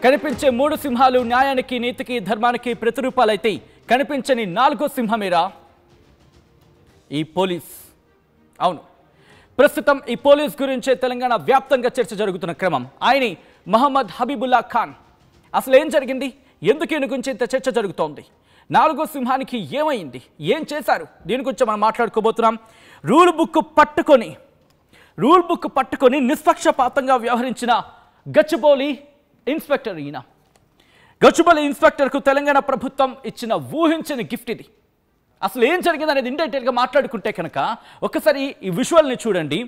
కనిపించే 3 సింహాలు న్యాయానికి నీతికి ధర్మానికి ప్రతిరూపాలైతే కనిపించని 4వ సింహమేరా ఈ పోలీస్. అవును, ప్రస్తుతం ఈ పోలీస్ గురించే తెలంగాణ వ్యాప్తంగా చర్చ జరుగుతున్న క్రమం. ఆయనే మహమ్మద్ హబీబుల్లా ఖాన్. అసలు ఏం జరిగింది, ఎందుకు ఈయన గురించి ఇంత చర్చ జరుగుతోంది, 4వ సింహానికి ఏమైంది, ఏం చేశారు, దీని గురించి మనం మాట్లాడుకోబోతున్నాం. రూల్ బుక్ పట్టుకొని నిష్పక్షపాతంగా వ్యవహరించిన గచ్చిబౌలి ఇన్స్పెక్టర్. ఈయన గచ్చిబౌలి ఇన్స్పెక్టర్కు తెలంగాణ ప్రభుత్వం ఇచ్చిన ఊహించని గిఫ్ట్ ఇది. అసలు ఏం జరిగింది అనేది ఇన్ డీటెయిల్గా మాట్లాడుకుంటే కనుక ఒకసారి ఈ విజువల్ని చూడండి.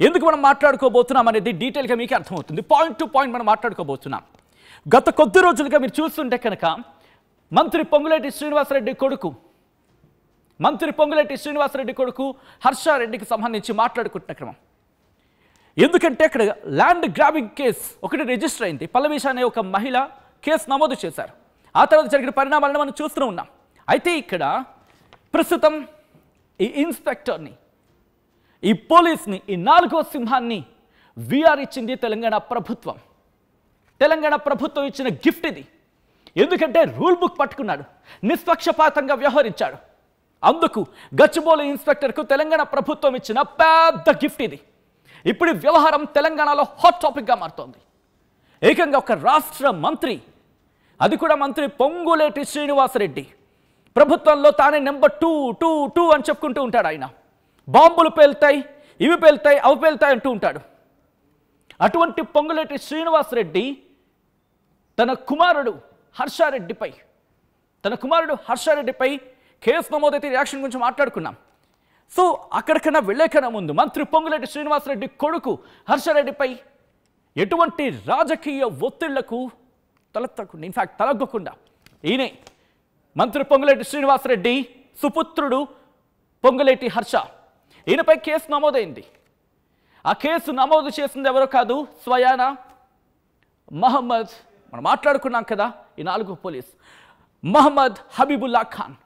ఎందుకు మనం మాట్లాడుకోబోతున్నాం అనేది డీటెయిల్గా మీకు అర్థమవుతుంది. పాయింట్ టు పాయింట్ మనం మాట్లాడుకోబోతున్నాం. గత కొద్ది రోజులుగా మీరు చూస్తుంటే కనుక మంత్రి పొంగులేటి శ్రీనివాసరెడ్డి కొడుకు హర్షారెడ్డికి సంబంధించి మాట్లాడుకుంటున్న క్రమం. ఎందుకంటే అక్కడ ల్యాండ్ గ్రాబింగ్ కేసు ఒకటి రిజిస్టర్ అయింది. పల్లవీష అనే ఒక మహిళ కేసు నమోదు చేశారు. ఆ తర్వాత జరిగిన పరిణామాలను మనం చూస్తూ ఉన్నాం. అయితే ఇక్కడ ప్రస్తుతం ఈ ఇన్స్పెక్టర్ని, ఈ పోలీస్ని, ఈ 4వ సింహాన్ని వీఆర్ ఇచ్చింది తెలంగాణ ప్రభుత్వం. తెలంగాణ ప్రభుత్వం ఇచ్చిన గిఫ్ట్ ఇది. ఎందుకంటే రూల్ బుక్ పట్టుకున్నాడు, నిష్పక్షపాతంగా వ్యవహరించాడు. అందుకు గచ్చిబౌలి ఇన్స్పెక్టర్కు తెలంగాణ ప్రభుత్వం ఇచ్చిన పెద్ద గిఫ్ట్ ఇది. ఇప్పుడు వ్యవహారం తెలంగాణలో హాట్ టాపిక్గా మారుతోంది. ఏకంగా ఒక రాష్ట్ర మంత్రి, అది కూడా మంత్రి పొంగులేటి శ్రీనివాసరెడ్డి, ప్రభుత్వంలో తానే నెంబర్ 2 అని చెప్పుకుంటూ ఉంటాడు. ఆయన బాంబులు పేలుతాయి, ఇవి పేలుతాయి, అవి పేలుతాయి అంటూ ఉంటాడు. అటువంటి పొంగులేటి శ్రీనివాసరెడ్డి తన కుమారుడు హర్షారెడ్డిపై కేసు నమోదైతే రియాక్షన్ గురించి మాట్లాడుకున్నాం. సో అక్కడికన్నా వెళ్ళేకన్నా ముందు మంత్రి పొంగులేటి శ్రీనివాసరెడ్డి కొడుకు హర్షారెడ్డిపై ఎటువంటి రాజకీయ ఒత్తిళ్లకు తలగ్గకుండా ఈయనే మంత్రి పొంగులేటి శ్రీనివాసరెడ్డి సుపుత్రుడు పొంగులేటి హర్ష, ఈయనపై కేసు నమోదైంది. ఆ కేసు నమోదు చేసింది ఎవరో కాదు, స్వయానా మహమ్మద్, మనం మాట్లాడుకున్నాం కదా ఈ 4వ పోలీస్, మహమ్మద్ హబీబుల్లా ఖాన్.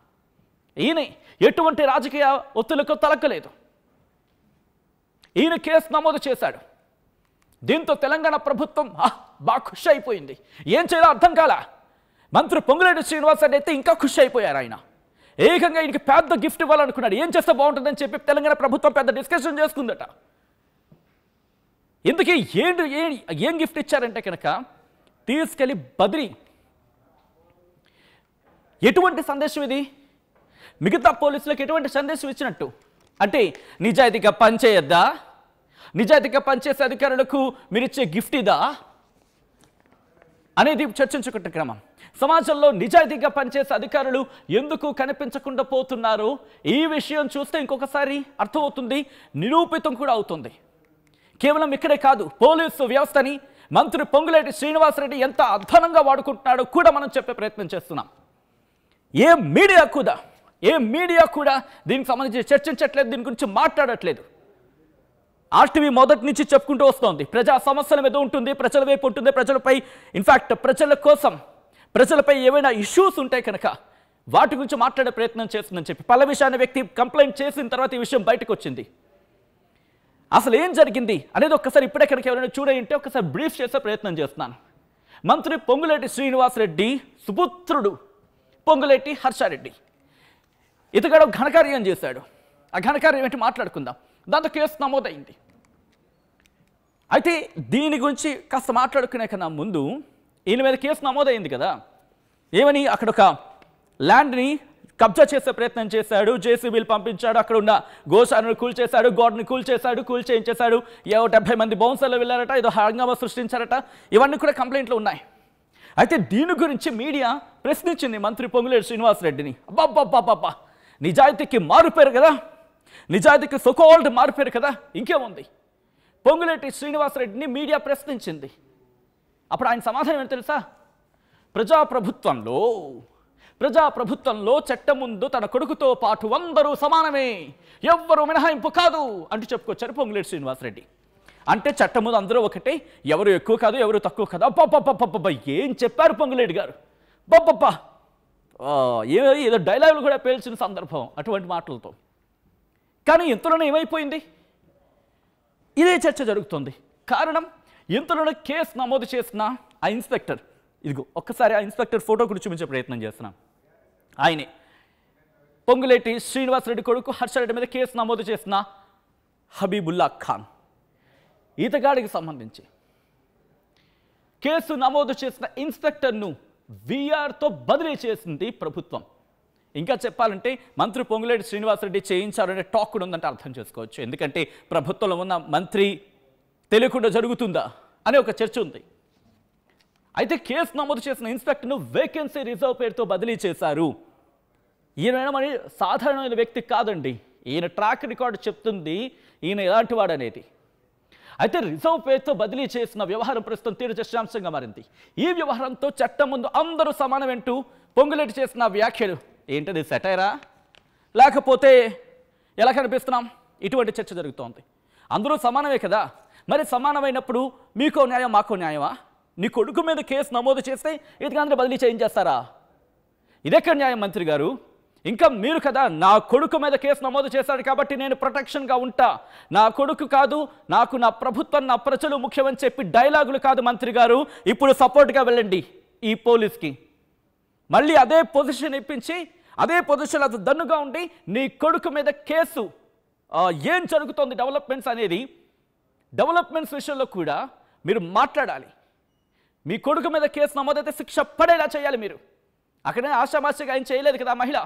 ఈయనే ఎటువంటి రాజకీయ ఒత్తిళ్లకు తలగ్గలేదు. ఈయన కేసు నమోదు చేశాడు. దీంతో తెలంగాణ ప్రభుత్వం బాగా ఖుషి అయిపోయింది. ఏం చేయాలో అర్థం కాలా. మంత్రి పొంగులేటి శ్రీనివాసరెడ్డి అయితే ఇంకా ఖుషి అయిపోయారు. ఆయన ఏకంగా ఈయనకి పెద్ద గిఫ్ట్ ఇవ్వాలనుకున్నాడు. ఏం చేస్తే బాగుంటుందని చెప్పి తెలంగాణ ప్రభుత్వం పెద్ద డిస్కషన్ చేసుకుందట. ఇందుకే ఏం గిఫ్ట్ ఇచ్చారంటే కనుక తీసుకెళ్ళి బద్రీ. ఎటువంటి సందేశం ఇది? మిగతా పోలీసులకు ఎటువంటి సందేశం ఇచ్చినట్టు అంటే నిజాయితీగా పనిచేయద్దా, నిజాయితీగా పనిచేసే అధికారులకు మీరిచ్చే గిఫ్ట్ ఇదా అనేది చర్చించుకుంటున్న క్రమం. సమాజంలో నిజాయితీగా పనిచేసే అధికారులు ఎందుకు కనిపించకుండా పోతున్నారు, ఈ విషయం చూస్తే ఇంకొకసారి అర్థమవుతుంది, నిరూపితం కూడా అవుతుంది. కేవలం ఇక్కడే కాదు, పోలీసు వ్యవస్థని మంత్రి పొంగులేటి శ్రీనివాసరెడ్డి ఎంత అధ్వానంగా వాడుకుంటున్నాడో కూడా మనం చెప్పే ప్రయత్నం చేస్తున్నాం. ఏ మీడియా కూడా దీనికి సంబంధించి చర్చించట్లేదు, దీని గురించి మాట్లాడట్లేదు. ఆర్టీవీ మొదటి నుంచి చెప్పుకుంటూ వస్తోంది, ప్రజా సమస్యల మీద ఉంటుంది, ప్రజల వైపు ఉంటుంది, ప్రజలపై ఇన్ఫ్యాక్ట్ ప్రజలపై ఏవైనా ఇష్యూస్ ఉంటాయి కనుక వాటి గురించి మాట్లాడే ప్రయత్నం చేస్తుందని చెప్పి పల్లవీష అనే వ్యక్తి కంప్లైంట్ చేసిన తర్వాత ఈ విషయం బయటకు వచ్చింది. అసలు ఏం జరిగింది అనేది ఒక్కసారి ఇప్పుడే కనుక ఎవరైనా చూడంటే ఒకసారి బ్రీఫ్ చేసే ప్రయత్నం చేస్తున్నాను. మంత్రి పొంగులేటి శ్రీనివాసరెడ్డి సుపుత్రుడు పొంగులేటి హర్షారెడ్డి ఇతగాడు ఘనకార్యం చేశాడు. ఆ ఘనకార్యం ఏంటి మాట్లాడుకుందాం. దాంతో కేసు నమోదైంది. అయితే దీని గురించి కాస్త మాట్లాడుకునే కన్నా ముందు ఈయన మీద కేసు నమోదైంది కదా, ఏమని అక్కడ ఒక ల్యాండ్ని కబ్జా చేసే ప్రయత్నం చేశాడు, జేసీబీలు పంపించాడు, అక్కడ ఉన్న గోశాలను కూల్చేశాడు, గోడని కూల్చేయించేశాడు, 70 మంది బౌన్సర్లు వెళ్ళారట, ఏదో హంగామా సృష్టించారట, ఇవన్నీ కూడా కంప్లైంట్లు ఉన్నాయి. అయితే దీని గురించి మీడియా ప్రశ్నించింది మంత్రి పొంగులేటి శ్రీనివాసరెడ్డిని. అబ్బాబ్బాబ్బా, నిజాయితీకి మారుపేరు కదా, నిజాయితీకి సోకాల్డ్ మారుపేరు కదా, ఇంకేముంది. పొంగులేటి శ్రీనివాసరెడ్డిని మీడియా ప్రశ్నించింది. అప్పుడు ఆయన సమాధానం ఏంటి తెలుసా? ప్రజాప్రభుత్వంలో చట్టం ముందు తన కొడుకుతో పాటు అందరూ సమానమే, ఎవ్వరూ మినహాయింపు కాదు అంటూ చెప్పుకొచ్చారు పొంగులేటి శ్రీనివాసరెడ్డి. అంటే చట్టం ముందు అందరూ ఒకటే, ఎవరు ఎక్కువ కాదు, ఎవరు తక్కువ కాదు. అబ్బబ్బబ్బబ్బబ్బ, ఏం చెప్పారు పొంగులేటి గారు, బబ్బబ్బా, ఏదో డైలాగులు కూడా పేల్చిన సందర్భం అటువంటి మాటలతో. కానీ ఇంతలోనే ఏమైపోయింది, ఇదే చర్చ జరుగుతుంది. కారణం ఇంతలోనే కేసు నమోదు చేసిన ఆ ఇన్స్పెక్టర్ ఇదిగో ఒక్కసారి ఆ ఇన్స్పెక్టర్ ఫోటో కూడా చూపించే ప్రయత్నం చేస్తున్నాం. ఆయనే పొంగులేటి శ్రీనివాసరెడ్డి కొడుకు హర్షరెడ్డి మీద కేసు నమోదు చేసిన హబీబుల్లా ఖాన్. ఈతగాడికి సంబంధించి కేసు నమోదు చేసిన ఇన్స్పెక్టర్ను వీఆర్తో బదిలీ చేసింది ప్రభుత్వం. ఇంకా చెప్పాలంటే మంత్రి పొంగులేటి శ్రీనివాసరెడ్డి చేయించారనే టాక్ కూడా ఉందంటే అర్థం చేసుకోవచ్చు. ఎందుకంటే ప్రభుత్వంలో ఉన్న మంత్రి తెలియకుండా జరుగుతుందా అనే ఒక చర్చ ఉంది. అయితే కేసు నమోదు చేసిన ఇన్స్పెక్టర్ను వేకెన్సీ రిజర్వ్ పేరుతో బదిలీ చేశారు. ఈయన మరి సాధారణమైన వ్యక్తి కాదండి. ఈయన ట్రాక్ రికార్డు చెప్తుంది ఈయన ఎలాంటి వాడు అనేది. అయితే రిజర్వ్ పేరుతో బదిలీ చేసిన వ్యవహారం ప్రస్తుతం తీవ్ర చర్చాంశంగా మారింది. ఈ వ్యవహారంతో చట్టం ముందు అందరూ సమానమంటూ పొంగులేటి చేసిన వ్యాఖ్యలు ఏంటది, సెటైరా లేకపోతే ఎలా కనిపిస్తున్నాం? ఇటువంటి చర్చ జరుగుతోంది. అందరూ సమానమే కదా, మరి సమానమైనప్పుడు మీకో న్యాయం మాకో న్యాయమా? నీ కొడుకు మీద కేసు నమోదు చేస్తే ఇది అందరూ బదిలీ చేయించేస్తారా? ఇదెక్కడ న్యాయం మంత్రి గారు? ఇంకా మీరు కదా నా కొడుకు మీద కేసు నమోదు చేశాడు కాబట్టి నేను ప్రొటెక్షన్గా ఉంటా, నా కొడుకు కాదు నాకు నా ప్రభుత్వం నా ప్రజలు ముఖ్యమని చెప్పి డైలాగులు కాదు మంత్రి గారు. ఇప్పుడు సపోర్ట్గా వెళ్ళండి ఈ పోలీస్కి, మళ్ళీ అదే పొజిషన్ ఇప్పించి అదే పొజిషన్ అది దన్నుగా ఉండి నీ కొడుకు మీద కేసు ఏం జరుగుతోంది డెవలప్మెంట్స్ అనేది, డెవలప్మెంట్స్ విషయంలో కూడా మీరు మాట్లాడాలి. మీ కొడుకు మీద కేసు నమోదైతే శిక్ష పడేలా చేయాలి మీరు. అక్కడే ఆశామాషగా ఆయన చేయలేదు కదా మహిళ.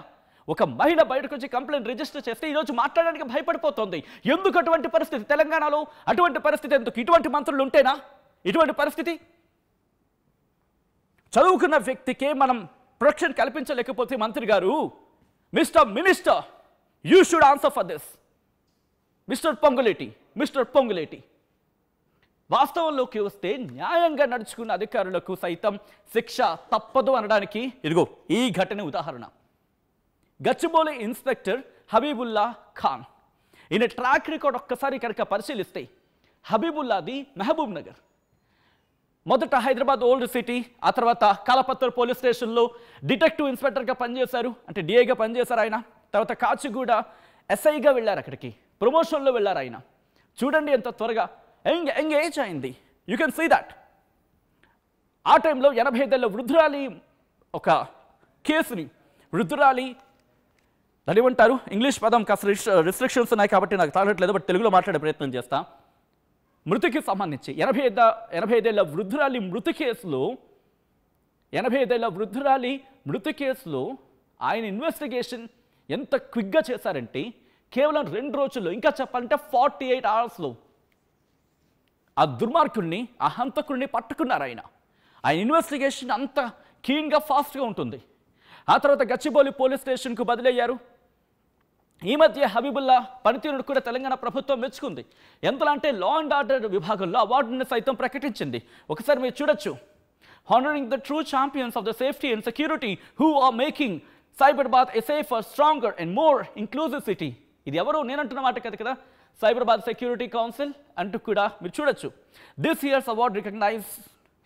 ఒక మహిళ బయటకు వచ్చి కంప్లైంట్ రిజిస్టర్ చేస్తే ఈరోజు మాట్లాడడానికి భయపడిపోతుంది. ఎందుకు అటువంటి పరిస్థితి? తెలంగాణలో అటువంటి పరిస్థితి ఎందుకు? ఇటువంటి మంత్రులు ఉంటేనా ఇటువంటి పరిస్థితి? చదువుకున్న వ్యక్తికే మనం ప్రొటెక్షన్ కల్పించలేకపోతే మంత్రి గారు, mister minister you should answer for this. Mister Ponguleti వాస్తవంలోకి వస్తే న్యాయంగా నడుచుకున్న అధికారులకు సైతం శిక్ష తప్పదు అనడానికి ఇదిగో ఈ ఘటన ఉదాహరణ. గచ్చిబౌలి ఇన్స్పెక్టర్ హబీబుల్లా ఖాన్, ఈయన ట్రాక్ రికార్డ్ ఒక్కసారి కనుక పరిశీలిస్తే హబీబుల్లాది మహబూబ్ నగర్, మొదట హైదరాబాద్ ఓల్డ్ సిటీ, ఆ తర్వాత కాలపత్తర్ పోలీస్ స్టేషన్లో డిటెక్టివ్ ఇన్స్పెక్టర్గా పనిచేశారు, అంటే డిఐగా పనిచేశారు ఆయన. తర్వాత కాచిగూడ ఎస్ఐగా వెళ్ళారు, అక్కడికి ప్రమోషన్లో వెళ్ళారు ఆయన. చూడండి ఎంత త్వరగా యంగ్ ఏజ్ అయింది. You can see that. ఆ టైంలో 85 ఏళ్ల వృద్ధురాలి ఒక కేసుని, వృద్ధురాలి దాని ఏమంటారు ఇంగ్లీష్ పదం కాస్త రిస్ట్రిక్షన్స్ ఉన్నాయి కాబట్టి నాకు తాగట్లేదు, బట్ తెలుగులో మాట్లాడే ప్రయత్నం చేస్తా. మృతికి సంబంధించి 85 ఏళ్ల వృద్ధురాలి మృతి కేసులో 85 ఏళ్ల వృద్ధురాలి మృతి కేసులో ఆయన ఇన్వెస్టిగేషన్ ఎంత క్విక్గా చేశారంటే కేవలం 2 రోజుల్లో, ఇంకా చెప్పాలంటే 48 అవర్స్లో ఆ దుర్మార్గుల్ని ఆ హంతకుల్ని పట్టుకున్నారు ఆయన. ఆయన ఇన్వెస్టిగేషన్ అంత కీన్గా ఫాస్ట్గా ఉంటుంది. ఆ తర్వాత గచ్చిబౌలి పోలీస్ స్టేషన్కు బదిలయ్యారు. ఈ మధ్య హబీబుల్లా పనితీరును కూడా తెలంగాణ ప్రభుత్వం మెచ్చుకుంది. ఎంతలా అంటే లా అండ్ ఆర్డర్ విభాగంలో అవార్డుని సైతం ప్రకటించింది. ఒకసారి మీరు చూడొచ్చు. Honouring the true champions of the safety and security who are making Cyberabad a safer, stronger and more inclusive city. ఇది ఎవరు నేనంటున్న మాట కదా, సైబరాబాద్ సెక్యూరిటీ కౌన్సిల్ అంటూ కూడా మీరు చూడొచ్చు. This year's award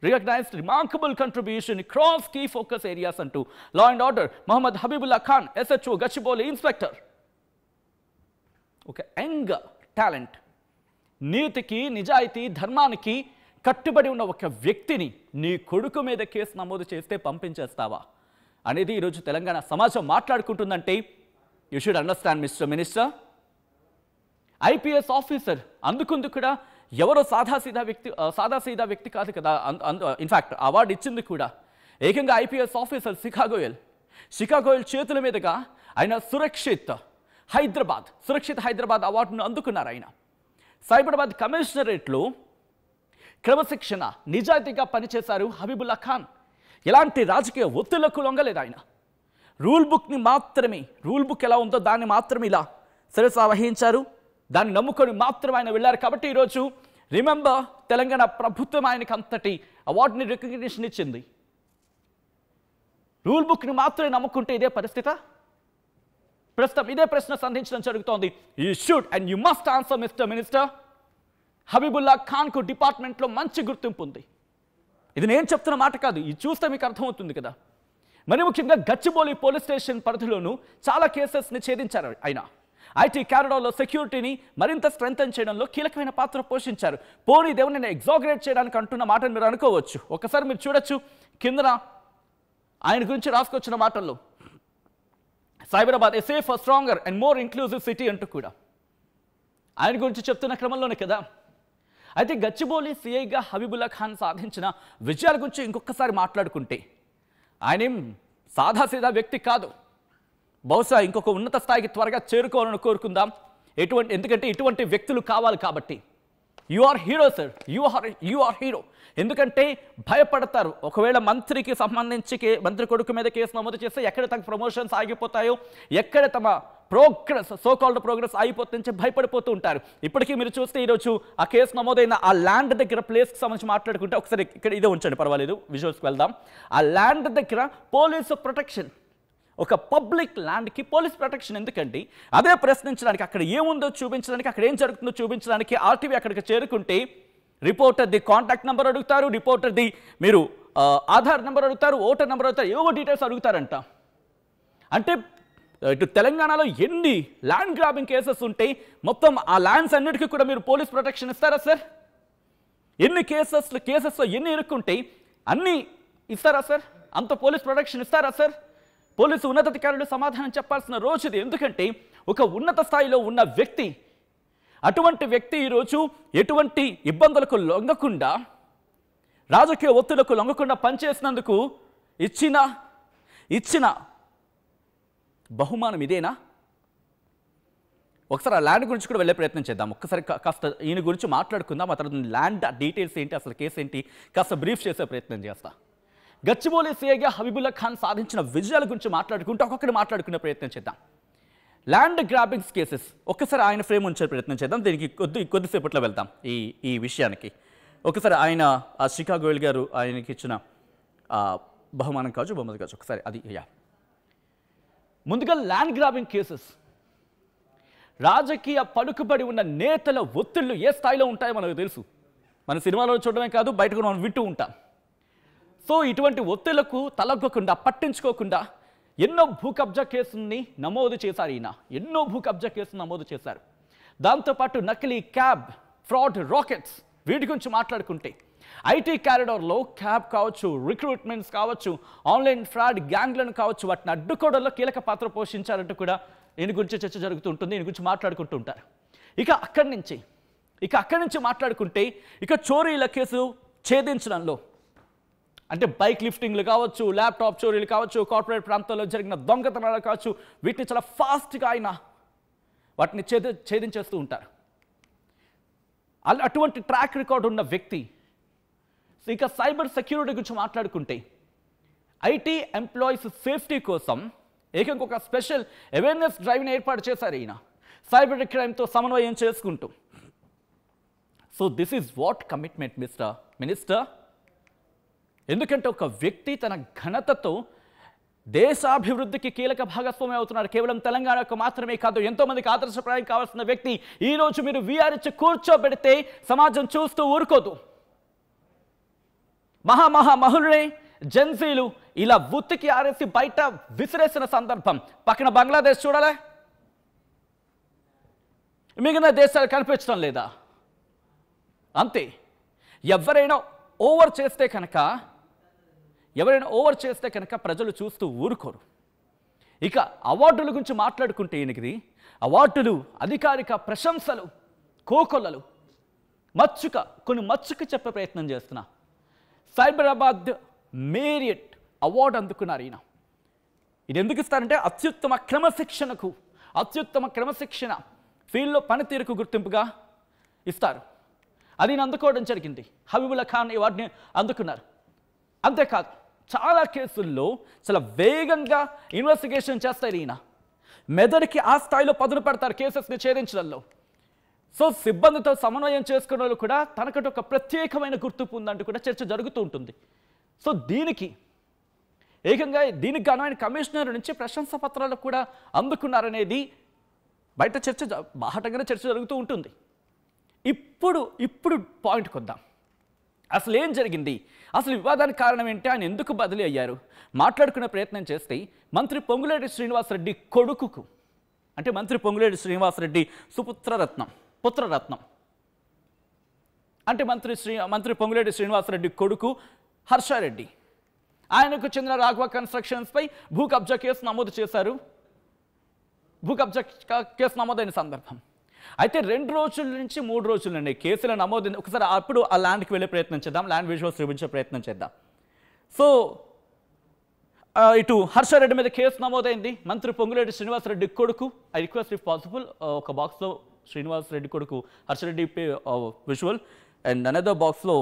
recognized remarkable contribution across key focus areas అంటూ law and order Mohammed Habibullah Khan SHO Gachibowli inspector. ఒక యంగ్ టాలెంట్, నీతికి నిజాయితీ ధర్మానికి కట్టుబడి ఉన్న ఒక వ్యక్తిని నీ కొడుకు మీద కేసు నమోదు చేస్తే పంపించేస్తావా అనేది ఈరోజు తెలంగాణ సమాజం మాట్లాడుకుంటుందంటే you should understand mister minister. IPS officer అందుకుంది కూడా ఎవరో సాదాసీదా వ్యక్తి కాదు కదా. ఇన్ఫ్యాక్ట్ అవార్డు ఇచ్చింది కూడా ఏకంగా ఐపీఎస్ ఆఫీసర్ శిఖాగోయల్ చేతుల మీదుగా ఆయన సురక్షిత్ హైదరాబాద్ అవార్డును అందుకున్నారు ఆయన. సైబరాబాద్ కమిషనరేట్లో క్రమశిక్షణ నిజాయితీగా పనిచేశారు హబీబుల్లా ఖాన్. ఎలాంటి రాజకీయ ఒత్తిళ్లకు లొంగలేదు ఆయన. రూల్ బుక్ ఎలా ఉందో దాన్ని మాత్రమే ఇలా శిరసా వహించారు. దాన్ని నమ్ముకొని మాత్రం ఆయన వెళ్ళారు. కాబట్టి ఈరోజు రిమెంబర్ తెలంగాణ ప్రభుత్వం ఆయనకు అంతటి అవార్డుని రికగ్నిషన్ ఇచ్చింది. రూల్ బుక్ని మాత్రమే నమ్ముకుంటే ఇదే పరిస్థితి. ప్రస్తుతం ఇదే ప్రశ్న సంధించడం జరుగుతోంది. You should and you must answer mister minister. Habibullah ఖాన్కు డిపార్ట్మెంట్లో మంచి గుర్తింపు ఉంది. ఇది నేను చెప్తున్న మాట కాదు, ఇది చూస్తే మీకు అర్థమవుతుంది కదా. మరి ముఖ్యంగా గచ్చిబౌలి పోలీస్ స్టేషన్ పరిధిలోనూ చాలా కేసెస్ని ఛేదించారు ఆయన. ఐటీ కారిడార్లో సెక్యూరిటీని మరింత స్ట్రెంథెన్ చేయడంలో కీలకమైన పాత్ర పోషించారు. పోనీ దేవుని ఎగ్జాగరేట్ చేయడానికి అంటున్న మాటను మీరు అనుకోవచ్చు. ఒకసారి మీరు చూడొచ్చు, కిందన ఆయన గురించి రాసుకొచ్చిన మాటల్లో సైబరాబాద్ ఏ safe stronger and more inclusive city అంటూ కూడా ఆయన గురించి చెప్తున్న క్రమంలోనే కదా. అయితే గచ్చిబౌలి సిఐగా హబీబుల్లా ఖాన్ సాధించిన విజయాల గురించి ఇంకొకసారి మాట్లాడుకుంటే ఆయనేం సాదాసీదా వ్యక్తి కాదు. బహుశా ఇంకొక ఉన్నత స్థాయికి త్వరగా చేరుకోవాలని కోరుకుందాం. ఎందుకంటే ఇటువంటి వ్యక్తులు కావాలి కాబట్టి. You are hero sir, you are hero. ఎందుకంటే భయపడతారు. ఒకవేళ మంత్రికి సంబంధించి మంత్రి కొడుకు మీద కేసు నమోదు చేస్తే ఎక్కడ తమ ప్రమోషన్స్ ఆగిపోతాయో, ఎక్కడ తమ సోకాల్డ్ ప్రోగ్రెస్ ఆగిపోతుందని భయపడిపోతూ ఉంటారు. ఇప్పటికీ మీరు చూస్తే ఈరోజు ఆ కేసు నమోదైన ఆ ల్యాండ్ దగ్గర ప్లేస్కి సంబంధించి మాట్లాడుకుంటే ఒకసారి ఇక్కడ ఇదే ఉంచండి, పర్వాలేదు, విజువల్స్కి వెళ్దాం. ఆ ల్యాండ్ దగ్గర పోలీసు ప్రొటెక్షన్, ఒక పబ్లిక్ ల్యాండ్కి పోలీస్ ప్రొటెక్షన్ ఎందుకండి? అదే ప్రశ్నించడానికి, అక్కడ ఏముందో చూపించడానికి, అక్కడ ఏం జరుగుతుందో చూపించడానికి ఆర్టీవీ అక్కడికి చేరుకుంటే రిపోర్టర్ది కాంటాక్ట్ నెంబర్ అడుగుతారు, రిపోర్టర్ది మీరు ఆధార్ నెంబర్ అడుగుతారు, ఓటర్ నెంబర్ అడుగుతారు, ఏవో డీటెయిల్స్ అడుగుతారంట. అంటే ఇటు తెలంగాణలో ఎన్ని ల్యాండ్ గ్రాబింగ్ కేసెస్ ఉంటాయి, మొత్తం ఆ ల్యాండ్స్ అన్నిటికీ కూడా మీరు పోలీస్ ప్రొటెక్షన్ ఇస్తారా సార్? ఎన్ని కేసెస్లో ఎన్ని ఇరుక్కుంటాయి, అన్నీ ఇస్తారా సార్? అంత పోలీస్ ప్రొటెక్షన్ ఇస్తారా సార్? పోలీసు ఉన్నతాధికారులు సమాధానం చెప్పాల్సిన రోజు ఇది. ఎందుకంటే ఒక ఉన్నత స్థాయిలో ఉన్న వ్యక్తి, అటువంటి వ్యక్తి ఈరోజు ఎటువంటి ఇబ్బందులకు లొంగకుండా, రాజకీయ ఒత్తిళ్లకు లొంగకుండా పనిచేసినందుకు ఇచ్చిన బహుమానం ఇదేనా? ఒకసారి ఆ ల్యాండ్ గురించి కూడా వెళ్ళే ప్రయత్నం చేద్దాం. ఒక్కసారి కాస్త ఈయన గురించి మాట్లాడుకుందాం. ఆ తర్వాత ల్యాండ్ డీటెయిల్స్ ఏంటి, అసలు కేసు ఏంటి, కాస్త బ్రీఫ్ చేసే ప్రయత్నం చేస్తా. గచ్చిబౌలి సిఐగా హబీబుల్లా ఖాన్ సాధించిన విజయాల గురించి మాట్లాడుకుంటూ ఒక్కొక్కటి మాట్లాడుకునే ప్రయత్నం చేద్దాం. ల్యాండ్ గ్రాబింగ్స్ కేసెస్ ఒక్కసారి ఆయన ఫ్రేమ్ ఉంచే ప్రయత్నం చేద్దాం. దీనికి కొద్దిసేపట్లో వెళ్తాం ఈ విషయానికి. ఒకసారి ఆయన ఆ షికాగో గారు ఆయనకి ఇచ్చిన బహుమానం కావచ్చు, బహుమతి కావచ్చు, ఒకసారి అది. ముందుగా ల్యాండ్ గ్రాబింగ్ కేసెస్, రాజకీయ పలుకుబడి ఉన్న నేతల ఒత్తిళ్లు ఏ స్థాయిలో ఉంటాయో మనకు తెలుసు. మన సినిమాలో చూడడమే కాదు, బయట కూడా మనం వింటూ ఉంటాం. సో ఇటువంటి ఒత్తిళ్లకు తలగ్గకుండా, పట్టించుకోకుండా ఎన్నో భూ కబ్జా కేసుల్ని నమోదు చేశారు. ఎన్నో భూ కబ్జా కేసులు నమోదు చేశారు. దాంతోపాటు నకిలీ క్యాబ్, ఫ్రాడ్ రాకెట్స్, వీటి గురించి మాట్లాడుకుంటే ఐటీ కారిడార్లో క్యాబ్ కావచ్చు, రిక్రూట్మెంట్స్ కావచ్చు, ఆన్లైన్ ఫ్రాడ్ గ్యాంగ్లను కావచ్చు, వాటిని అడ్డుకోవడంలో కీలక పాత్ర పోషించారంటూ కూడా దీని గురించి చర్చ జరుగుతూ ఉంటుంది. దీని గురించి మాట్లాడుకుంటూ ఉంటారు. ఇక అక్కడి నుంచి మాట్లాడుకుంటే ఇక చోరీల కేసు ఛేదించడంలో, అంటే బైక్ లిఫ్టింగ్లు కావచ్చు, ల్యాప్టాప్ చోరీలు కావచ్చు, కార్పొరేట్ ప్రాంతాల్లో జరిగిన దొంగతనాలు కావచ్చు, వీటిని చాలా ఫాస్ట్గా ఆయన వాటిని ఛేదించేస్తూ ఉంటారు. అటువంటి ట్రాక్ రికార్డ్ ఉన్న వ్యక్తి. ఇక సైబర్ సెక్యూరిటీ గురించి మాట్లాడుకుంటే ఐటీ ఎంప్లాయీస్ సేఫ్టీ కోసం ఏకంగా ఒక స్పెషల్ అవేర్నెస్ డ్రైవ్ని ఏర్పాటు చేశారు ఈయన, సైబర్ క్రైమ్తో సమన్వయం చేసుకుంటూ. So this is what commitment mister minister. ఎందుకంటే ఒక వ్యక్తి తన ఘనతతో దేశాభివృద్ధికి కీలక భాగస్వామి అవుతున్నారు. కేవలం తెలంగాణకు మాత్రమే కాదు, ఎంతోమందికి ఆదర్శప్రాయం కావాల్సిన వ్యక్తి. ఈరోజు మీరు వీఆర్ ఇచ్చి కూర్చోబెడితే సమాజం చూస్తూ ఊరుకోదు. మహులునే జెన్సీలు ఇలా ఉత్తికి ఆరేసి బయట విసిరేసిన సందర్భం పక్కన బంగ్లాదేశ్ చూడాలే, మిగిలిన దేశాలు కనిపించడం లేదా? అంతే. ఎవరైనా ఓవర్ చేస్తే కనుక ప్రజలు చూస్తూ ఊరుకోరు. ఇక అవార్డుల గురించి మాట్లాడుకుంటే ఈయనకి అవార్డులు, అధికారిక ప్రశంసలు, కోకొల్లలు, కొన్ని మచ్చుక చెప్పే ప్రయత్నం చేస్తున్నా. సైబరాబాద్ మేరియట్ అవార్డు అందుకున్నారు ఈయన. ఇది ఎందుకు ఇస్తారంటే అత్యుత్తమ క్రమశిక్షణ ఫీల్డ్లో పనితీరుకు గుర్తింపుగా ఇస్తారు. అది అందుకోవడం జరిగింది. హబీబుల్లా ఖాన్ అవార్డుని అందుకున్నారు. అంతేకాదు చాలా కేసుల్లో చాలా వేగంగా ఇన్వెస్టిగేషన్ చేస్తారు ఈయన. మెదడుకి ఆ స్థాయిలో పదును పెడతారు కేసెస్ని ఛేదించడంలో. సో సిబ్బందితో సమన్వయం చేసుకునే వాళ్ళు కూడా తనకంటూ ఒక ప్రత్యేకమైన గుర్తింపు ఉందంటూ కూడా చర్చ జరుగుతూ ఉంటుంది. సో దీనికి గాను ఆయన కమిషనర్ నుంచి ప్రశంసా పత్రాలు కూడా అందుకున్నారనేది బయట బాహటంగానే చర్చ జరుగుతూ ఉంటుంది. ఇప్పుడు పాయింట్కి వద్దాం. అసలు ఏం జరిగింది, అసలు వివాదానికి కారణం ఏంటి, ఆయన ఎందుకు బదిలీ అయ్యారు మాట్లాడుకునే ప్రయత్నం చేస్తే మంత్రి పొంగులేటి శ్రీనివాసరెడ్డి కొడుకుకు, అంటే మంత్రి పొంగులేటి శ్రీనివాసరెడ్డి పుత్రరత్నం అంటే మంత్రి పొంగులేటి శ్రీనివాసరెడ్డి కొడుకు హర్షారెడ్డి ఆయనకు చెందిన రాఘవ కన్స్ట్రక్షన్స్పై భూ కబ్జా కేసు నమోదు చేశారు. భూ కబ్జా కేసు నమోదైన సందర్భం అయితే 2 రోజుల నుంచి 3 రోజుల నుండి కేసుల నమోదు. ఒకసారి అప్పుడు ఆ ల్యాండ్కి వెళ్ళే ప్రయత్నం చేద్దాం, ల్యాండ్ విజువల్స్ చూపించే ప్రయత్నం చేద్దాం. సో ఇటు హర్షారెడ్డి మీద కేసు నమోదైంది. మంత్రి పొంగులేటి శ్రీనివాసరెడ్డి కొడుకు, ఐ రిక్వెస్ట్ ఇఫ్ పాసిబుల్ ఒక బాక్స్లో శ్రీనివాసరెడ్డి కొడుకు హర్షారెడ్డి విజువల్ అండ్ అనదర్ బాక్స్లో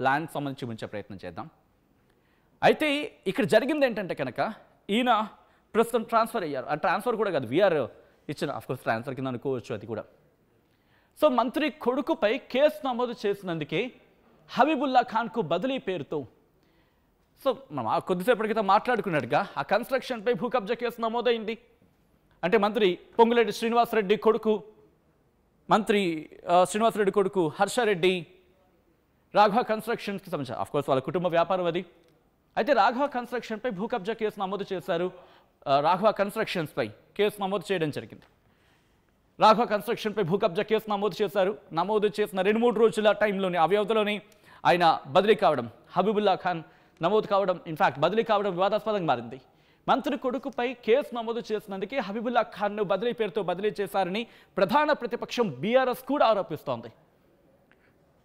ల్యాండ్ సంబంధించి చూపించే ప్రయత్నం చేద్దాం. అయితే ఇక్కడ జరిగింది ఏంటంటే కనుక ఈయన ప్రస్తుతం ట్రాన్స్ఫర్ అయ్యారు. ఆ ట్రాన్స్ఫర్ కూడా కాదు, వీఆర్ ఇచ్చిన ఆఫ్కోర్స్ ట్రాన్స్ఫర్ కింద అనుకోవచ్చు అది కూడా. సో మంత్రి కొడుకుపై కేసు నమోదు చేసినందుకే హబీబుల్లా ఖాన్కు బదిలీ పేరుతో, సో మనం కొద్దిసేపటి క్రితం మాట్లాడుకున్నట్టుగా ఆ కన్స్ట్రక్షన్పై భూ కబ్జా కేసు నమోదైంది. అంటే మంత్రి పొంగులేటి శ్రీనివాసరెడ్డి కొడుకు, మంత్రి శ్రీనివాసరెడ్డి కొడుకు హర్షారెడ్డి రాఘవ కన్స్ట్రక్షన్స్కి సంబంధించి ఆఫ్కోర్స్ వాళ్ళ కుటుంబ వ్యాపారం అది. అయితే రాఘవ కన్స్ట్రక్షన్పై భూ కబ్జా కేసు నమోదు చేశారు. రాఘవ కన్స్ట్రక్షన్స్పై కేసు నమోదు చేయడం జరిగింది. రాఘవ కన్స్ట్రక్షన్పై భూ కబ్జా కేసు నమోదు చేశారు. నమోదు చేసిన 2-3 రోజుల టైంలోనే ఆ వ్యవధిలోనే ఆయన బదిలీ కావడం, హబీబుల్లా ఖాన్ నమోదు కావడం, ఇన్ఫాక్ట్ బదిలీ కావడం వివాదాస్పదంగా మారింది. మంత్రి కొడుకుపై కేసు నమోదు చేసినందుకే హబీబుల్లా ఖాన్ను బదిలీ పేరుతో బదిలీ చేశారని ప్రధాన ప్రతిపక్షం బీఆర్ఎస్ కూడా ఆరోపిస్తోంది.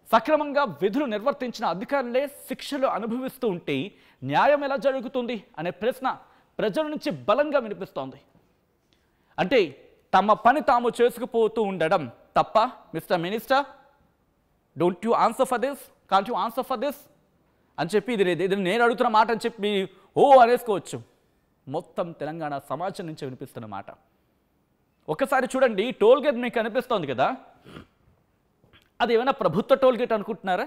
సక్రమంగా విధులు నిర్వర్తించిన అధికారులే శిక్షలు అనుభవిస్తూ ఉంటే న్యాయం ఎలా జరుగుతుంది అనే ప్రశ్న ప్రజల నుంచి బలంగా వినిపిస్తోంది. అంటే తమ పని తాము చేసుకుపోతూ ఉండడం తప్ప mister minister, don't you answer for this, can't you answer for this అని చెప్పి ఇది నేను అడుగుతున్న మాట అని చెప్పి అనేసుకోవచ్చు. మొత్తం తెలంగాణ సమాజం నుంచి వినిపిస్తున్న మాట. ఒకసారి చూడండి, టోల్ గేట్ మీకు కనిపిస్తోంది కదా, అది ఏమైనా ప్రభుత్వ టోల్ గేట్ అనుకుంటున్నారా?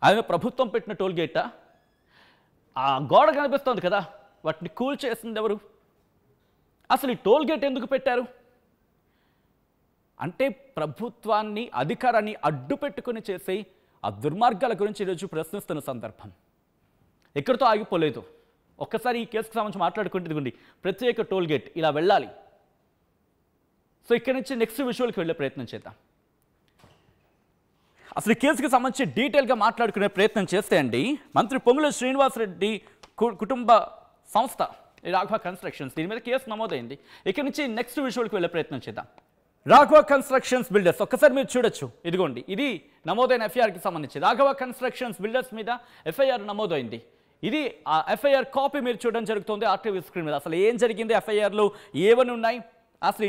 అది ప్రభుత్వం పెట్టిన టోల్ గేటా? ఆ గోడ కనిపిస్తోంది కదా, వాటిని కూల్ చేసింది ఎవరు? అసలు ఈ టోల్ గేట్ ఎందుకు పెట్టారు అంటే ప్రభుత్వాన్ని, అధికారాన్ని అడ్డు పెట్టుకుని చేసే ఆ దుర్మార్గాల గురించి ఈరోజు ప్రశ్నిస్తున్న సందర్భం. ఎక్కడితో ఆగిపోలేదు. ఒక్కసారి ఈ కేసుకు సంబంధించి మాట్లాడుకుంటుంది, ప్రత్యేక టోల్ గేట్ ఇలా వెళ్ళాలి. సో ఇక్కడి నుంచి నెక్స్ట్ విజువల్కి వెళ్ళే ప్రయత్నం చేద్దాం. అసలు ఈ కేసుకి సంబంధించి డీటెయిల్గా మాట్లాడుకునే ప్రయత్నం చేస్తే అండి, మంత్రి పొంగులేటి శ్రీనివాసరెడ్డి కుటుంబ సంస్థ రాఘవ కన్స్ట్రక్షన్స్, దీని మీద కేసు నమోదైంది. ఇక్కడి నుంచి నెక్స్ట్ విజువల్కి వెళ్ళే ప్రయత్నం చేద్దాం. రాఘవ కన్స్ట్రక్షన్స్ బిల్డర్స్, ఒక్కసారి మీరు చూడొచ్చు, ఇదిగోండి ఇది నమోదైన ఎఫ్ఐఆర్కి సంబంధించి రాఘవ కన్స్ట్రక్షన్స్ బిల్డర్స్ మీద ఎఫ్ఐఆర్ నమోదైంది. ఇది ఆ ఎఫ్ఐఆర్ కాపీ మీరు చూడడం జరుగుతుంది ఆర్టీవీ స్క్రీన్ మీద. అసలు ఏం జరిగింది, ఎఫ్ఐఆర్లో ఏమని ఉన్నాయి, అసలు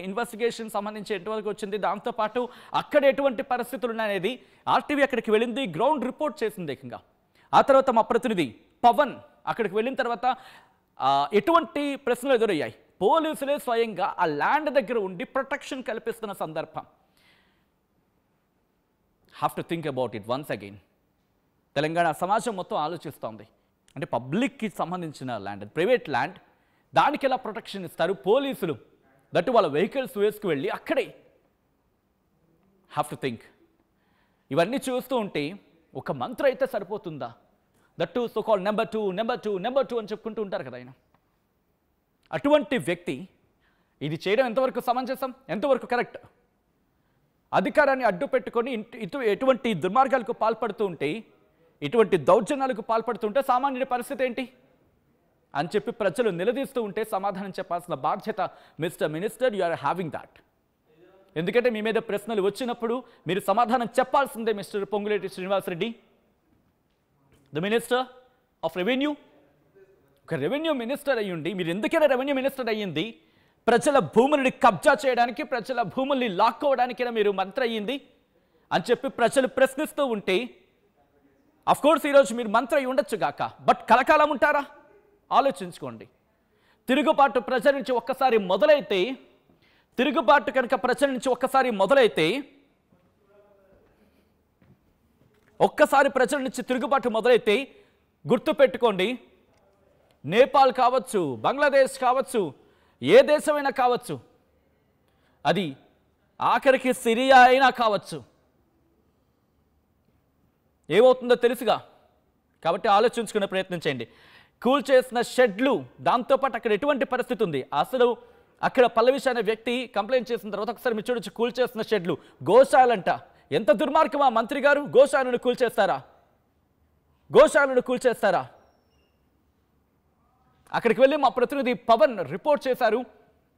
ఇన్వెస్టిగేషన్ సంబంధించి ఎంతవరకు వచ్చింది, దాంతోపాటు అక్కడ ఎటువంటి పరిస్థితులు ఉన్నాయనేది ఆర్టీవీ అక్కడికి వెళ్ళింది, గ్రౌండ్ రిపోర్ట్ చేసింది ఏకంగా. ఆ తర్వాత మా ప్రతినిధి పవన్ అక్కడికి వెళ్ళిన తర్వాత ఎటువంటి ప్రశ్నలు ఎదురయ్యాయి, పోలీసులే స్వయంగా ఆ ల్యాండ్ దగ్గర ఉండి ప్రొటెక్షన్ కల్పిస్తున్న సందర్భం. Have to think about it once again. Telangana సమాజం మొత్తం ఆలోచిస్తోంది. అంటే పబ్లిక్కి సంబంధించిన ల్యాండ్, ప్రైవేట్ ల్యాండ్, దానికి ఎలా ప్రొటెక్షన్ ఇస్తారు పోలీసులు, దట్టు వాళ్ళ వెహికల్స్ వేసుకువెళ్ళి అక్కడే. Have to think. ఇవన్నీ చూస్తూ ఉంటే ఒక మంత్రి అయితే సరిపోతుందా? That so call number two అని చెప్పుకుంటూ ఉంటారు కదా ఆయన. అటువంటి వ్యక్తి ఇది చేయడం ఎంతవరకు సమంజసం, ఎంతవరకు కరెక్ట్? అధికారాన్ని అడ్డు పెట్టుకొని ఎటువంటి దుర్మార్గాలకు పాల్పడుతూ ఉంటే, ఇటువంటి దౌర్జన్యాలకు పాల్పడుతుంటే సామాన్యుడి పరిస్థితి ఏంటి అని చెప్పి ప్రజలు నిలదీస్తూ ఉంటే సమాధానం చెప్పాల్సిన బాధ్యత mister minister, you are having that. ఎందుకంటే మీ మీద ప్రశ్నలు వచ్చినప్పుడు మీరు సమాధానం చెప్పాల్సిందే mister Ponguleti Srinivasa Reddy, the minister of revenue. ఒక రెవెన్యూ మినిస్టర్ అయ్యుండి మీరు ఎందుకైనా రెవెన్యూ మినిస్టర్ అయ్యింది? ప్రజల భూములని కబ్జా చేయడానికి, ప్రజల భూముల్ని లాక్కోవడానికైనా మీరు మంత్రి అయ్యింది అని చెప్పి ప్రజలు ప్రశ్నిస్తూ ఉంటే, అఫ్కోర్స్ ఈరోజు మీరు మంత్రి అయి ఉండొచ్చు గాక, బట్ కలకాలం ఉంటారా? ఆలోచించుకోండి. తిరుగుబాటు ప్రజల నుంచి ఒక్కసారి మొదలైతే, ఒక్కసారి ప్రజల నుంచి తిరుగుబాటు మొదలైతే గుర్తుపెట్టుకోండి, నేపాల్ కావచ్చు, బంగ్లాదేశ్ కావచ్చు, ఏ దేశమైనా కావచ్చు, అది ఆఖరికి సిరియా అయినా కావచ్చు, ఏమవుతుందో తెలుసుగా. కాబట్టి ఆలోచించుకునే ప్రయత్నం చేయండి. కూల్ చేసిన షెడ్లు, దాంతోపాటు అక్కడ ఎటువంటి పరిస్థితి ఉంది, అసలు అక్కడ పల్లవిష అనే వ్యక్తి కంప్లైంట్ చేసిన తర్వాత ఒకసారి మీరు చూడొచ్చు, కూల్ చేసిన షెడ్లు, గోశాలంట. ఎంత దుర్మార్గమా మంత్రి గారు, గోశాలను కూల్ చేస్తారా? గోశాలను కూల్చేస్తారా? అక్కడికి వెళ్ళి మా ప్రతినిధి పవన్ రిపోర్ట్ చేశారు.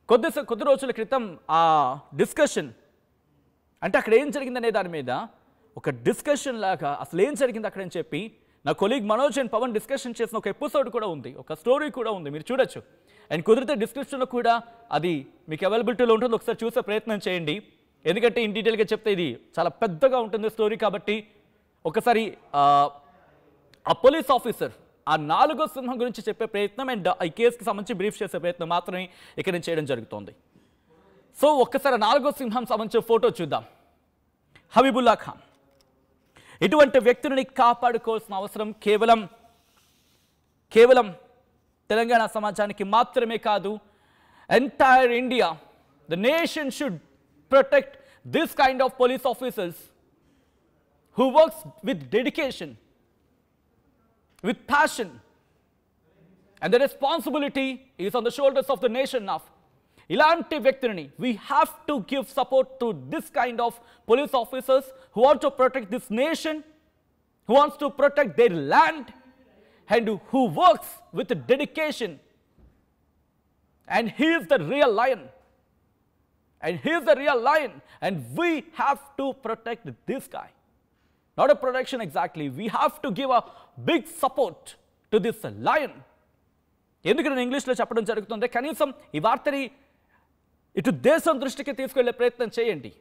కొద్ది రోజుల క్రితం ఆ డిస్కషన్, అంటే అక్కడ ఏం జరిగిందనే దాని మీద ఒక డిస్కషన్ లాగా అసలు ఏం జరిగింది అక్కడని చెప్పి నా colleague Manoj and Pawan discussion చేసిన ఒక ఎపిసోడ్ కూడా ఉంది, ఒక స్టోరీ కూడా ఉంది, మీరు చూడొచ్చు. అండ్ కుదిరితే డిస్క్రిప్షన్లో కూడా అది మీకు అవైలబిలిటీలో ఉంటుంది, ఒకసారి చూసే ప్రయత్నం చేయండి. ఎందుకంటే ఇన్ డీటెయిల్గా చెప్తే ఇది చాలా పెద్దగా ఉంటుంది స్టోరీ, కాబట్టి ఒకసారి ఆ పోలీస్ ఆఫీసర్ ఆ 4వ సింహం గురించి చెప్పే ప్రయత్నం అండ్ ఈ కేసుకి సంబంధించి బ్రీఫ్ చేసే ప్రయత్నం మాత్రమే ఇక్కడ నేను చేయడం జరుగుతోంది. సో ఒక్కసారి 4వ సింహం సంబంధించిన ఫోటో చూద్దాం. హబీబుల్లా ఖాన్ ఇటువంటి వ్యక్తులని కాపాడుకోవాల్సిన అవసరం కేవలం తెలంగాణ సమాజానికి మాత్రమే కాదు, entire India, the nation should protect this kind of police officers who works with dedication, with passion, and the responsibility is on the shoulders of the nation now. Ilanti Vectorini, we have to give support to this kind of police officers who want to protect this nation, who wants to protect their land, and who works with dedication. And he is the real lion. And we have to protect this guy. Not a protection exactly. We have to give a big support to this lion. ఎందుకు నేను ఇంగ్లీష్లో చెప్పడం జరుగుతుంది, కనీసం ఈ వార్తని ఇటు దేశం దృష్టికి తీసుకెళ్లే ప్రయత్నం చేయండి.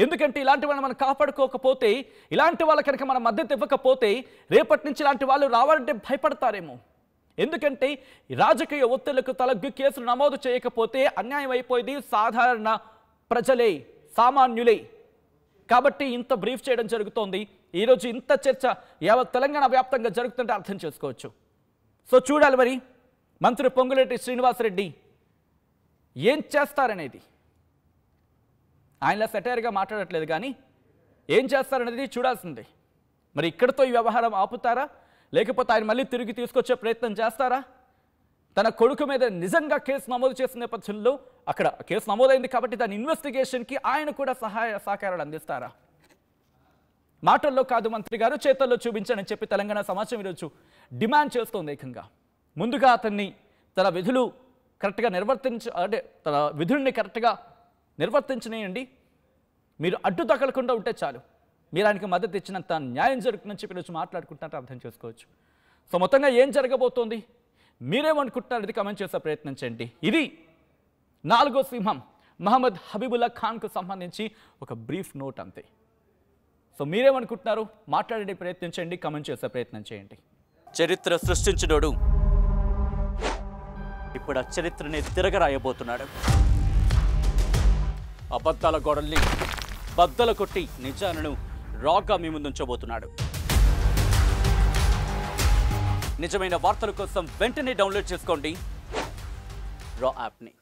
ఎందుకంటే ఇలాంటి వాళ్ళని మనం కాపాడుకోకపోతే, ఇలాంటి వాళ్ళ కనుక మనం మద్దతు ఇవ్వకపోతే రేపటి నుంచి ఇలాంటి వాళ్ళు రావాలంటే భయపడతారేమో. ఎందుకంటే రాజకీయ ఒత్తిళ్లకు తలగ్గు కేసులు నమోదు చేయకపోతే అన్యాయం అయిపోయింది సాధారణ ప్రజలే, సామాన్యులే. కాబట్టి ఇంత బ్రీఫ్ చేయడం జరుగుతోంది. ఈరోజు ఇంత చర్చ యావత్ తెలంగాణ వ్యాప్తంగా జరుగుతుంటే అర్థం చేసుకోవచ్చు. సో చూడాలి మరి మంత్రి పొంగులేటి శ్రీనివాసరెడ్డి ఏం చేస్తారనేది. ఆయనలా సెటైర్గా మాట్లాడట్లేదు, కానీ ఏం చేస్తారనేది చూడాల్సిందే. మరి ఇక్కడితో ఈ వ్యవహారం ఆపుతారా, లేకపోతే ఆయన మళ్ళీ తిరిగి తీసుకొచ్చే ప్రయత్నం చేస్తారా? తన కొడుకు మీద నిజంగా కేసు నమోదు చేసిన నేపథ్యంలో అక్కడ కేసు నమోదైంది కాబట్టి దాని ఇన్వెస్టిగేషన్కి ఆయన కూడా సహాయ సహకారాలు అందిస్తారా? మాటల్లో కాదు మంత్రి గారు, చేతల్లో చూపించానని చెప్పి తెలంగాణ సమాజం ఈరోజు డిమాండ్ చేస్తోంది. ఏకంగా ముందుగా అతన్ని తన విధులు కరెక్ట్గా తన విధుల్ని కరెక్ట్గా నిర్వర్తించనియండి, మీరు అడ్డు తగలకుండా ఉంటే చాలు, మీరు ఆయనకి మద్దతు ఇచ్చినంత న్యాయం జరుగుతుందని చెప్పి ఈరోజు మాట్లాడుకుంటున్నట్టు అర్థం చేసుకోవచ్చు. సో మొత్తంగా ఏం జరగబోతోంది, మీరేమనుకుంటున్నారు అది కమెంట్ చేసే ప్రయత్నం చేయండి. ఇది 4వ సింహం మహమ్మద్ హబీబుల్లా ఖాన్కు సంబంధించి ఒక బ్రీఫ్ నోట్ అంతే. సో మీరేమనుకుంటున్నారు, మాట్లాడే ప్రయత్నం చేయండి, కమెంట్ చేసే ప్రయత్నం చేయండి. చరిత్ర సృష్టించినోడు ఇప్పుడు ఆ చరిత్రని తిరగరాయబోతున్నాడు. అబద్ధాల గోడల్ని బద్దలు కొట్టి నిజాలను రాగా మీ ముందుంచబోతున్నాడు. నిజమైన వార్తల కోసం వెంటనే డౌన్లోడ్ చేసుకోండి రా యాప్ని.